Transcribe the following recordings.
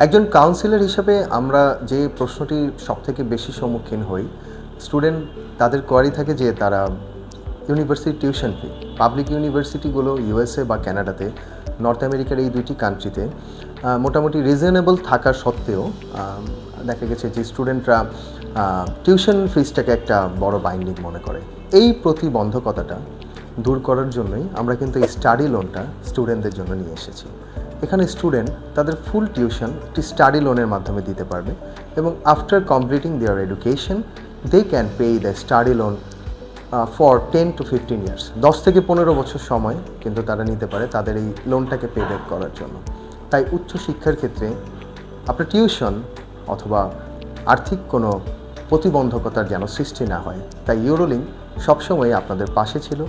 একজন কাউন্সিলর হিসেবে আমরা যে প্রশ্নটির সবথেকে বেশি সম্মুখীন হই, স্টুডেন্ট তাদের কোয়ারি থাকে যে তারা ইউনিভার্সিটি টিউশন ফি, পাবলিক ইউনিভার্সিটিগুলো ইউএসএ বা ক্যানাডাতে, নর্থ আমেরিকার এই দুইটি কান্ট্রিতে মোটামুটি রিজনেবল থাকা সত্ত্বেও দেখা গেছে যে স্টুডেন্টরা টিউশন ফিসটাকে একটা বড় বাইন্ডিং মনে করে। এই প্রতিবন্ধকতাটা দূর করার জন্যই আমরা কিন্তু এই স্টাডি লোনটা স্টুডেন্টদের জন্য নিয়ে এসেছি। এখানে স্টুডেন্ট তাদের ফুল টিউশন একটি স্টাডি লোনের মাধ্যমে দিতে পারবে এবং after completing their education they can pay the study loan for 10 to 15 years. 10 থেকে 15 বছর সময় কিন্তু তারা নিতে পারে তাদের এই লোনটাকে পে ব্যাক করার জন্য। তাই উচ্চশিক্ষার ক্ষেত্রে আপনার টিউশন অথবা আর্থিক কোনো প্রতিবন্ধকতার যেন সৃষ্টি না হয়, তাই ইউরোলিঙ্ক সবসময় আপনাদের পাশে ছিল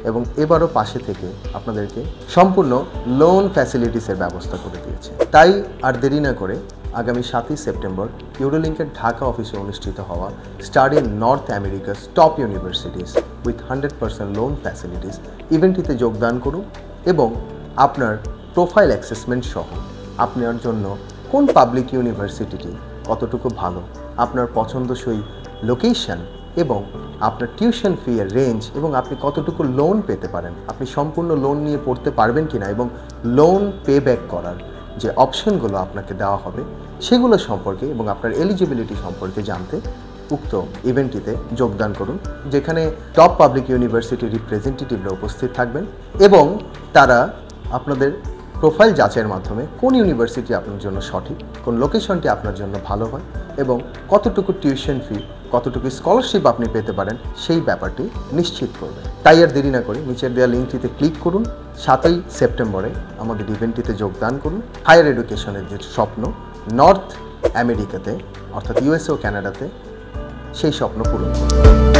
এবং এবারও পাশে থেকে আপনাদেরকে সম্পূর্ণ লোন ফ্যাসিলিটিসের ব্যবস্থা করে দিয়েছে। তাই আর দেরি না করে আগামী 7ই সেপ্টেম্বর ইউরোলিঙ্কের ঢাকা অফিসে অনুষ্ঠিত হওয়া study in North America's top universities with 100% loan facilities ইভেন্টটিতে যোগদান করুন এবং আপনার প্রোফাইল অ্যাসেসমেন্ট সহ আপনার জন্য কোন পাবলিক ইউনিভার্সিটিটি কতটুকু ভালো, আপনার পছন্দসই লোকেশন এবং আপনার টিউশন ফি এর রেঞ্জ এবং আপনি কতটুকু লোন পেতে পারেন, আপনি সম্পূর্ণ লোন নিয়ে পড়তে পারবেন কিনা এবং লোন পে ব্যাক করার যে অপশনগুলো আপনাকে দেওয়া হবে সেগুলো সম্পর্কে এবং আপনার এলিজিবিলিটি সম্পর্কে জানতে উক্ত ইভেন্টটিতে যোগদান করুন, যেখানে টপ পাবলিক ইউনিভার্সিটি রিপ্রেজেন্টেটিভরা উপস্থিত থাকবেন এবং তারা আপনাদের প্রোফাইল যাচাইয়ের মাধ্যমে কোন ইউনিভার্সিটি আপনার জন্য সঠিক, কোন লোকেশনটি আপনার জন্য ভালো হয় এবং কতটুকু টিউশন ফি, কতটুকু স্কলারশিপ আপনি পেতে পারেন সেই ব্যাপারটি নিশ্চিত করবে। তাই আর দেরি না করে নিচের দেওয়া লিঙ্কটিতে ক্লিক করুন, 7ই সেপ্টেম্বরে আমাদের ইভেন্টটিতে যোগদান করুন। হায়ার এডুকেশনের যে স্বপ্ন নর্থ আমেরিকাতে অর্থাৎ ইউএসএ ও ক্যানাডাতে, সেই স্বপ্ন পূরণ করুন।